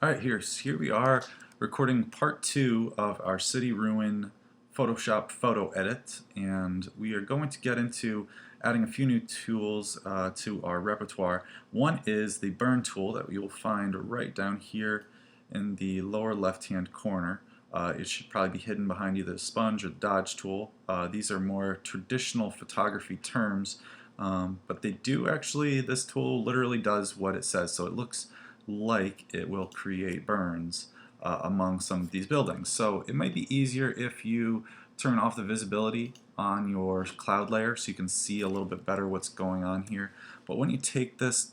Alright, here we are recording part 2 of our City Ruin Photoshop photo edit, and we are going to get into adding a few new tools to our repertoire. One is the burn tool that you will find right down here in the lower left hand corner. It should probably be hidden behind either the sponge or the dodge tool. These are more traditional photography terms, but they do actually, this tool literally does what it says, so it looks like it will create burns among some of these buildings. So it might be easier if you turn off the visibility on your cloud layer so you can see a little bit better what's going on here. But when you take this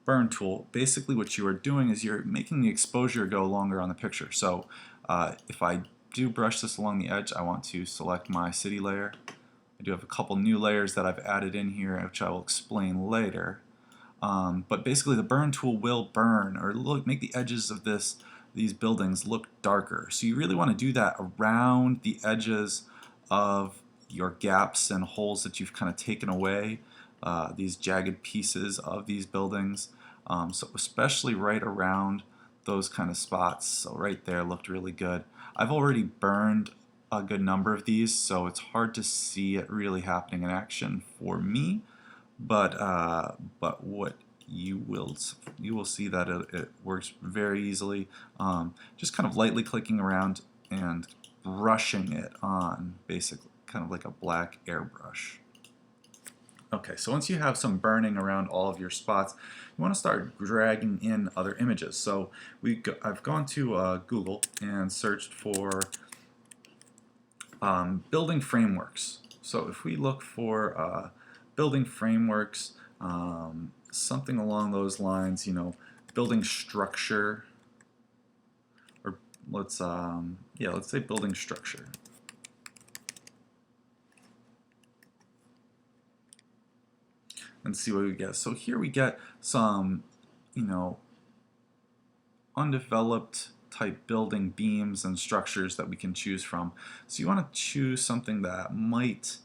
burn tool, basically what you are doing is you're making the exposure go longer on the picture. So if I do brush this along the edge, I want to select my city layer. I do have a couple new layers that I've added in here, which I will explain later. But basically the burn tool will burn or make the edges of these buildings look darker. So you really want to do that around the edges of your gaps and holes that you've kind of taken away, these jagged pieces of these buildings. So especially right around those kind of spots. So right there looked really good. I've already burned a good number of these, so it's hard to see it really happening in action for me. But what you will see that it works very easily. Just kind of lightly clicking around and brushing it on, basically, kind of like a black airbrush. Okay, so once you have some burning around all of your spots, you want to start dragging in other images. So I've gone to Google and searched for building frameworks. So if we look for building frameworks, something along those lines, building structure, or let's say building structure. And see what we get. So here we get some, undeveloped type building beams and structures that we can choose from. So you want to choose something that might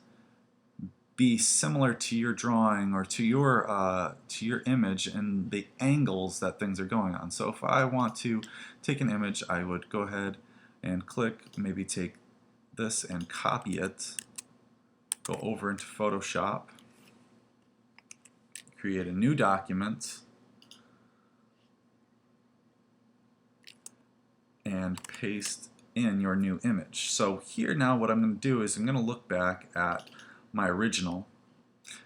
be similar to your drawing or to your image and the angles that things are going on. So if I want to take an image, I would go ahead and click, maybe take this and copy it, go over into Photoshop, create a new document, and paste in your new image. So here now what I'm going to do is I'm going to look back at my original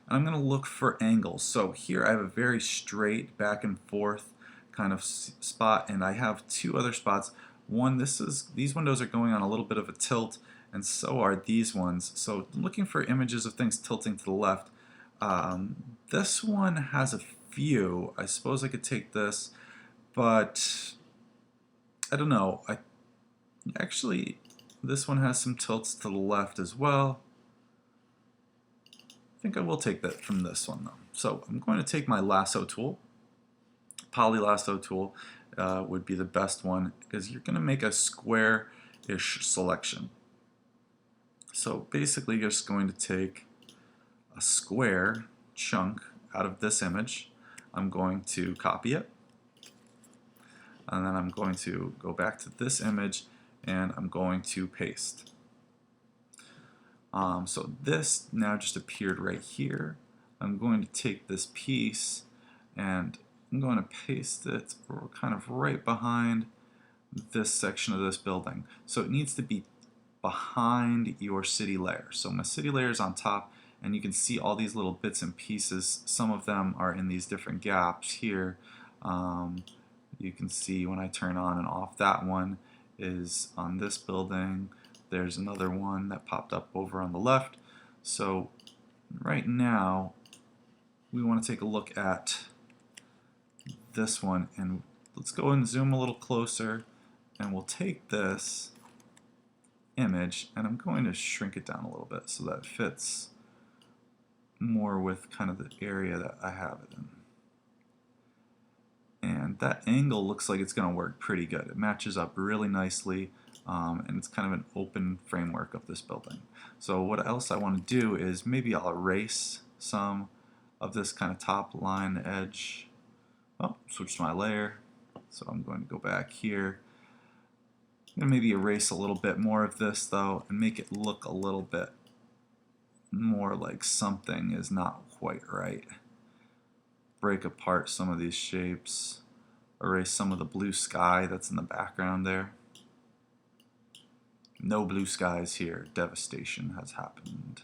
and I'm going to look for angles. So here I have a very straight back and forth kind of spot, and I have two other spots. One, these windows are going on a little bit of a tilt, and so are these ones. So I'm looking for images of things tilting to the left. This one has a few. I suppose I could take this, but I don't know. Actually, this one has some tilts to the left as well. I think I will take that from this one though. So I'm going to take my lasso tool. Poly lasso tool would be the best one because you're going to make a square-ish selection. So basically you're just going to take a square chunk out of this image. I'm going to copy it, and then I'm going to go back to this image and I'm going to paste. So this now just appeared right here. I'm going to take this piece and I'm going to paste it kind of right behind this section of this building. So it needs to be behind your city layer. So my city layer is on top, and you can see all these little bits and pieces. Some of them are in these different gaps here. You can see when I turn on and off, that one is on this building. There's another one that popped up over on the left. So right now we want to take a look at this one, and let's go and zoom a little closer, and we'll take this image and I'm going to shrink it down a little bit so that it fits more with kind of the area that I have it in. And that angle looks like it's going to work pretty good. It matches up really nicely, and it's kind of an open framework of this building. So what else I want to do is maybe I'll erase some of this kind of top line edge. Oh, switch to my layer. So I'm going to go back here. I'm going to maybe erase a little bit more of this though and make it look a little bit more like something is not quite right. Break apart some of these shapes. Erase some of the blue sky that's in the background there. No blue skies here. Devastation has happened.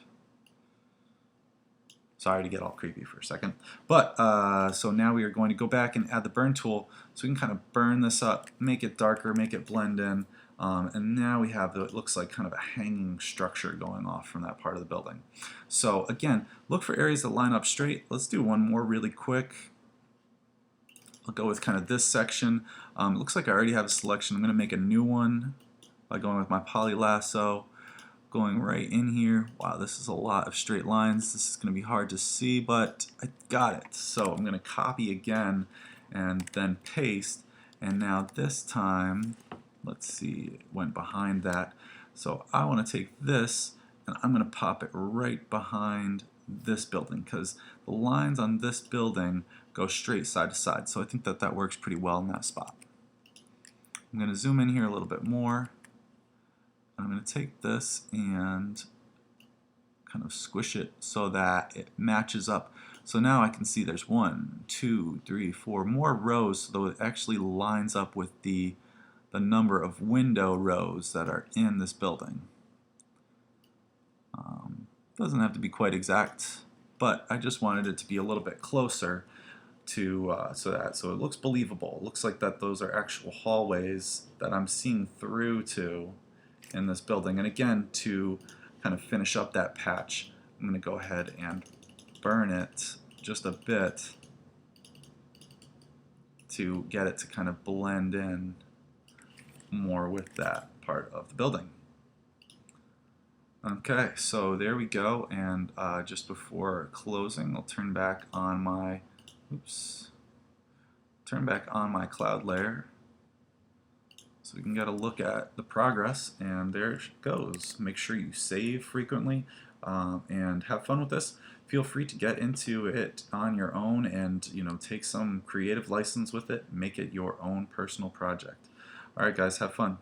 Sorry to get all creepy for a second. But, so now we are going to go back and add the burn tool so we can kind of burn this up, make it darker, make it blend in. And now we have what looks like kind of a hanging structure going off from that part of the building. So again, look for areas that line up straight. Let's do one more really quick. I'll go with kind of this section. It looks like I already have a selection. I'm going to make a new one by going with my poly lasso, going right in here. Wow, this is a lot of straight lines. This is going to be hard to see, but I got it. So I'm going to copy again and then paste. And now this time, let's see, it went behind that. So I want to take this and I'm going to pop it right behind this building because the lines on this building go straight side to side. So I think that that works pretty well in that spot. I'm going to zoom in here a little bit more. I'm going to take this and kind of squish it so that it matches up. So now I can see there's 1, 2, 3, 4 more rows, so it actually lines up with the number of window rows that are in this building. Doesn't have to be quite exact, but I just wanted it to be a little bit closer to so it looks believable. It looks like that those are actual hallways that I'm seeing through to in this building. And again, to kind of finish up that patch, I'm going to go ahead and burn it just a bit to get it to kind of blend in more with that part of the building. Okay, so there we go, and just before closing, I'll turn back on my cloud layer so we can get a look at the progress, and there it goes. Make sure you save frequently and have fun with this. Feel free to get into it on your own and take some creative license with it, make it your own personal project. Alright guys, have fun.